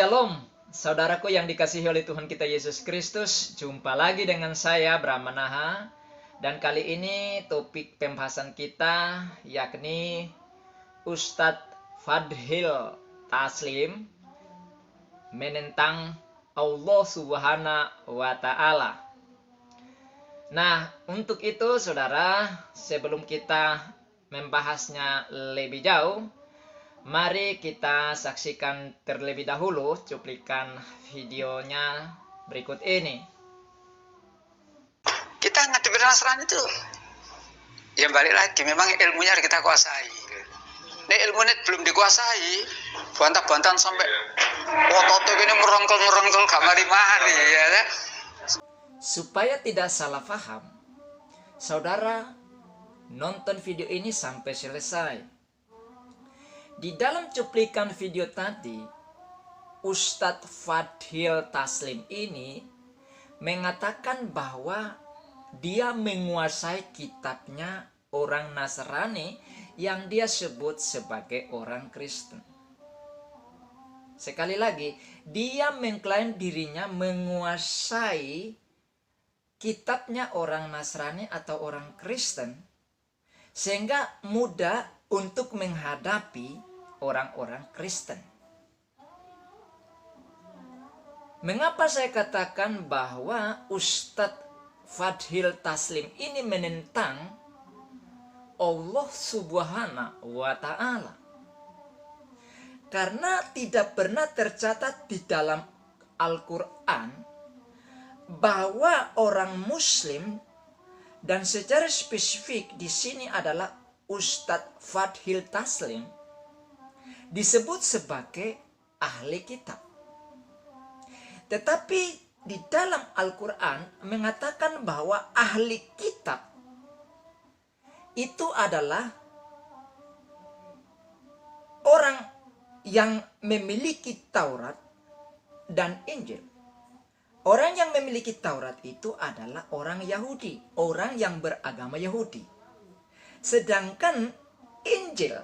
Shalom, saudaraku yang dikasihi oleh Tuhan kita Yesus Kristus. Jumpa lagi dengan saya, Bram Manaha. Dan kali ini topik pembahasan kita yakni Ustadz Fadhil Taslim menentang Allah Subhanahu wa Ta'ala. Nah, untuk itu saudara, sebelum kita membahasnya lebih jauh, mari kita saksikan terlebih dahulu cuplikan videonya berikut ini. Kita ngadepin Nasrani itu, ya balik lagi, memang ilmunya harus kita kuasai. Ini ilmunya belum dikuasai, bantah-bantahan sampai ototnya ini merongkol gak mari-mari ya. Supaya tidak salah paham, saudara nonton video ini sampai selesai. Di dalam cuplikan video tadi, Ustadz Fadhil Taslim ini mengatakan bahwa dia menguasai kitabnya orang Nasrani yang dia sebut sebagai orang Kristen. Sekali lagi, dia mengklaim dirinya menguasai kitabnya orang Nasrani atau orang Kristen, sehingga mudah untuk menghadapi orang-orang Kristen. Mengapa saya katakan bahwa Ustadz Fadhil Taslim ini menentang Allah Subhanahu wa Ta'ala? Karena tidak pernah tercatat di dalam Al-Quran bahwa orang Muslim, dan secara spesifik di sini adalah Ustadz Fadhil Taslim, disebut sebagai ahli kitab. Tetapi di dalam Al-Quran mengatakan bahwa ahli kitab itu adalah orang yang memiliki Taurat dan Injil. Orang yang memiliki Taurat itu adalah orang Yahudi, orang yang beragama Yahudi. Sedangkan Injil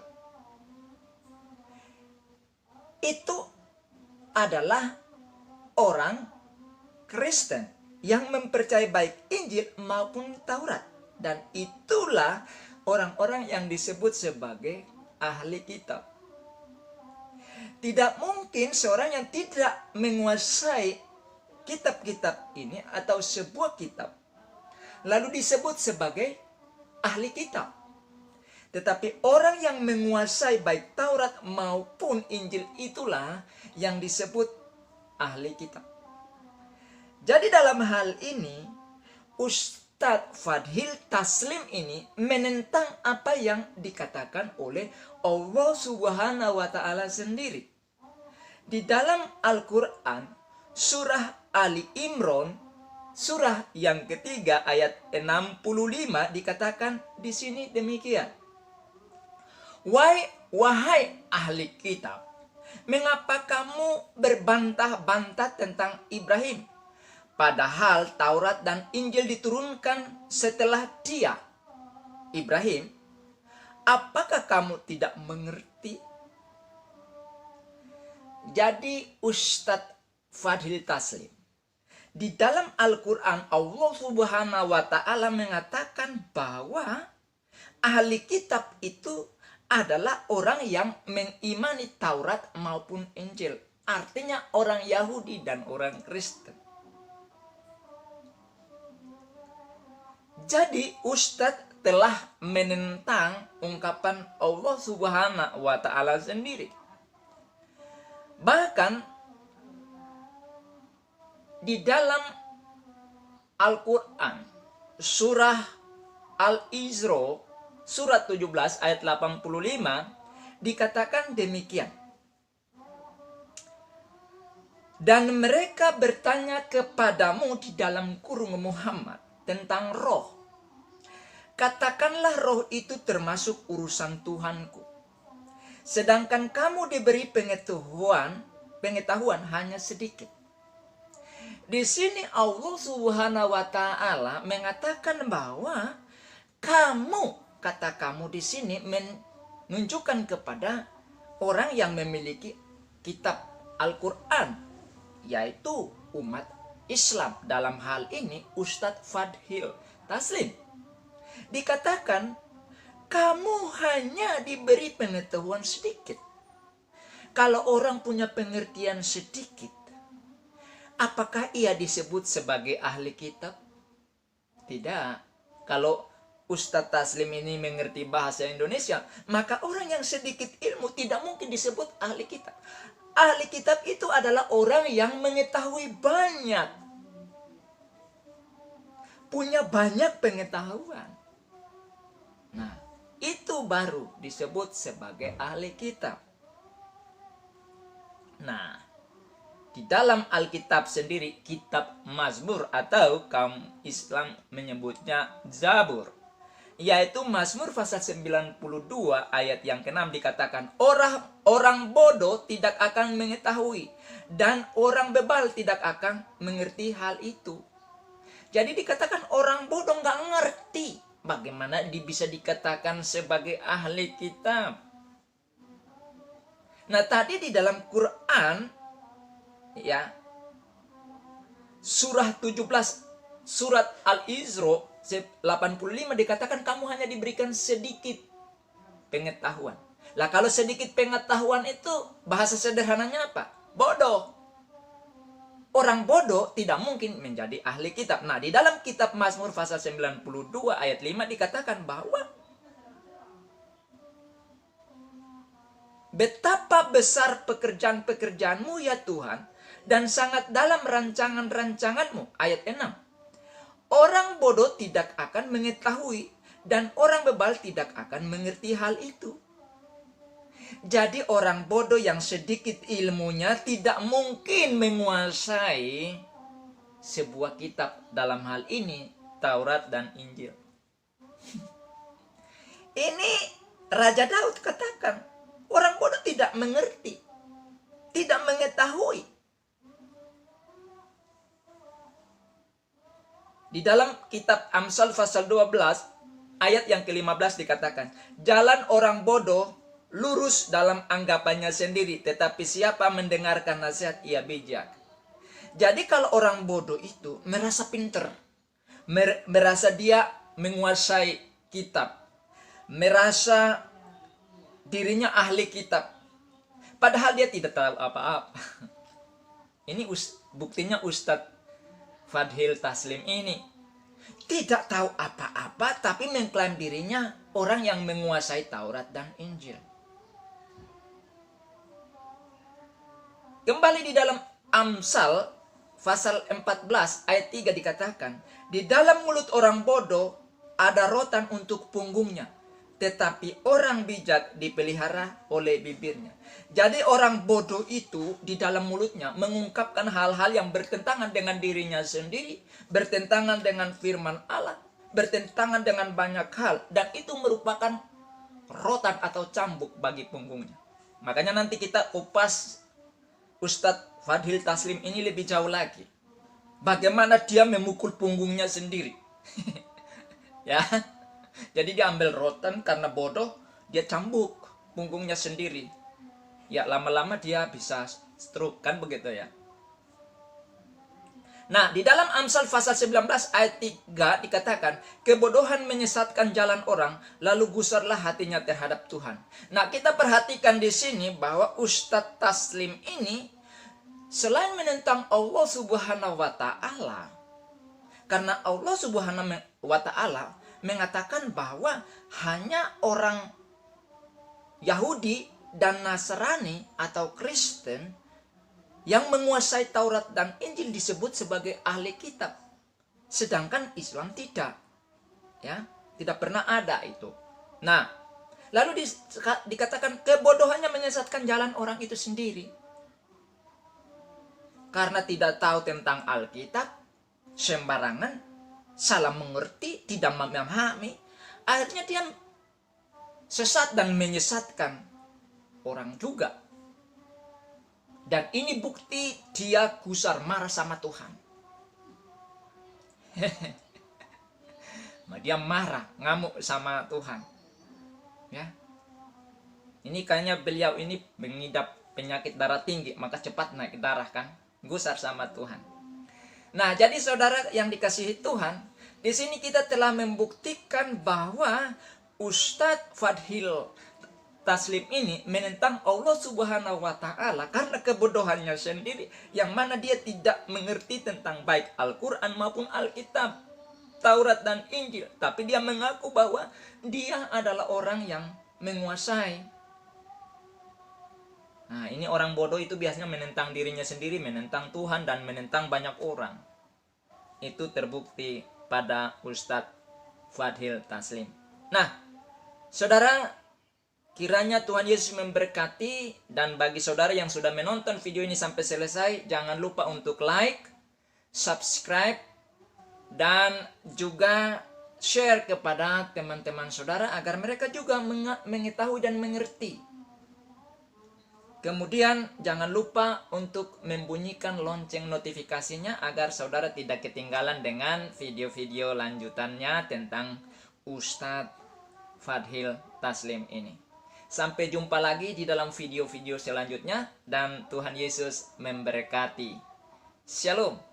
itu adalah orang Kristen yang mempercayai baik Injil maupun Taurat. Dan itulah orang-orang yang disebut sebagai ahli kitab. Tidak mungkin seorang yang tidak menguasai kitab-kitab ini atau sebuah kitab lalu disebut sebagai ahli kitab. Tetapi orang yang menguasai baik Taurat maupun Injil itulah yang disebut ahli kitab. Jadi dalam hal ini Ustadz Fadhil Taslim ini menentang apa yang dikatakan oleh Allah Subhanahu wa Ta'ala sendiri. Di dalam Al-Quran surah Ali Imran, surah yang ketiga ayat 65 dikatakan di sini demikian. Wahai ahli kitab, mengapa kamu berbantah-bantah tentang Ibrahim? Padahal Taurat dan Injil diturunkan setelah dia, Ibrahim. Apakah kamu tidak mengerti? Jadi Ustadz Fadhil Taslim, di dalam Al-Quran Allah Subhanahu wa Ta'ala mengatakan bahwa ahli kitab itu adalah orang yang mengimani Taurat maupun Injil. Artinya orang Yahudi dan orang Kristen. Jadi Ustadz telah menentang ungkapan Allah Subhanahu wa Ta'ala sendiri. Bahkan di dalam Al-Quran surah Al-Isra surat 17 ayat 85 dikatakan demikian. Dan mereka bertanya kepadamu di dalam kurung Muhammad tentang roh. Katakanlah roh itu termasuk urusan Tuhanku. Sedangkan kamu diberi pengetahuan hanya sedikit. Di sini Allah Subhanahu wa Ta'ala mengatakan bahwa kamu, kata kamu di sini menunjukkan kepada orang yang memiliki kitab Al-Quran, yaitu umat Islam. Dalam hal ini Ustadz Fadhil Taslim. Dikatakan, kamu hanya diberi pengetahuan sedikit. Kalau orang punya pengertian sedikit, apakah ia disebut sebagai ahli kitab? Tidak. Kalau Ustadz Taslim ini mengerti bahasa Indonesia, maka orang yang sedikit ilmu tidak mungkin disebut ahli kitab. Ahli kitab itu adalah orang yang mengetahui banyak, punya banyak pengetahuan. Nah, itu baru disebut sebagai ahli kitab. Nah, di dalam Alkitab sendiri, kitab Mazmur atau kaum Islam menyebutnya Zabur, yaitu Mazmur pasal 92 ayat yang ke-6 dikatakan, orang bodoh tidak akan mengetahui dan orang bebal tidak akan mengerti hal itu. Jadi dikatakan orang bodoh nggak ngerti. Bagaimana bisa dikatakan sebagai ahli kitab? Nah, tadi di dalam Quran, ya, surah 17, surat Al-Isra 85 dikatakan kamu hanya diberikan sedikit pengetahuan. Lah kalau sedikit pengetahuan itu bahasa sederhananya apa? Bodoh. Orang bodoh tidak mungkin menjadi ahli kitab. Nah, di dalam kitab Mazmur pasal 92 ayat 5 dikatakan bahwa betapa besar pekerjaan-pekerjaanmu ya Tuhan, dan sangat dalam rancangan-rancanganmu. Ayat 6. Orang bodoh tidak akan mengetahui, dan orang bebal tidak akan mengerti hal itu. Jadi orang bodoh yang sedikit ilmunya tidak mungkin menguasai sebuah kitab, dalam hal ini Taurat dan Injil. Ini Raja Daud katakan, orang bodoh tidak mengerti, tidak mengetahui. Di dalam kitab Amsal pasal 12 ayat yang ke-15 dikatakan, jalan orang bodoh lurus dalam anggapannya sendiri, tetapi siapa mendengarkan nasihat ia bijak. Jadi kalau orang bodoh itu merasa pinter, merasa dia menguasai kitab, merasa dirinya ahli kitab, padahal dia tidak tahu apa-apa. Ini buktinya Ustadz Fadhil Taslim ini tidak tahu apa-apa, tapi mengklaim dirinya orang yang menguasai Taurat dan Injil. Kembali di dalam Amsal pasal 14 ayat 3 dikatakan, di dalam mulut orang bodoh ada rotan untuk punggungnya, tetapi orang bijak dipelihara oleh bibirnya. Jadi orang bodoh itu di dalam mulutnya mengungkapkan hal-hal yang bertentangan dengan dirinya sendiri, bertentangan dengan firman Allah, bertentangan dengan banyak hal, dan itu merupakan rotan atau cambuk bagi punggungnya. Makanya nanti kita kupas Ustadz Fadhil Taslim ini lebih jauh lagi. Bagaimana dia memukul punggungnya sendiri. Ya. Jadi dia ambil rotan karena bodoh, dia cambuk punggungnya sendiri. Ya, lama-lama dia bisa stroke, kan begitu ya. Nah, di dalam Amsal pasal 19 ayat 3 dikatakan, kebodohan menyesatkan jalan orang, lalu gusarlah hatinya terhadap Tuhan. Nah, kita perhatikan di sini bahwa Ustadz Taslim ini selain menentang Allah Subhanahu wa taala, karena Allah Subhanahu wa taala mengatakan bahwa hanya orang Yahudi dan Nasrani atau Kristen yang menguasai Taurat dan Injil disebut sebagai ahli kitab, sedangkan Islam tidak, ya, tidak pernah ada itu. Nah, lalu dikatakan kebodohannya menyesatkan jalan orang itu sendiri, karena tidak tahu tentang Alkitab, sembarangan, salah mengerti, tidak memahami, akhirnya dia sesat dan menyesatkan orang juga. Dan ini bukti dia gusar marah sama Tuhan. Dia marah, ngamuk sama Tuhan. Ya. Ini kayaknya beliau ini mengidap penyakit darah tinggi, maka cepat naik darah kan, gusar sama Tuhan. Nah, jadi saudara yang dikasihi Tuhan, di sini kita telah membuktikan bahwa Ustadz Fadhil Taslim ini menentang Allah Subhanahu wa Ta'ala karena kebodohannya sendiri, yang mana dia tidak mengerti tentang baik Al-Quran maupun Alkitab, Taurat dan Injil, tapi dia mengaku bahwa dia adalah orang yang menguasai. Nah, ini orang bodoh itu biasanya menentang dirinya sendiri, menentang Tuhan, dan menentang banyak orang. Itu terbukti pada Ustadz Fadhil Taslim. Nah, saudara, kiranya Tuhan Yesus memberkati, dan bagi saudara yang sudah menonton video ini sampai selesai, jangan lupa untuk like, subscribe, dan juga share kepada teman-teman saudara agar mereka juga mengetahui dan mengerti. Kemudian jangan lupa untuk membunyikan lonceng notifikasinya agar saudara tidak ketinggalan dengan video-video lanjutannya tentang Ustadz Fadhil Taslim ini. Sampai jumpa lagi di dalam video-video selanjutnya, dan Tuhan Yesus memberkati. Shalom.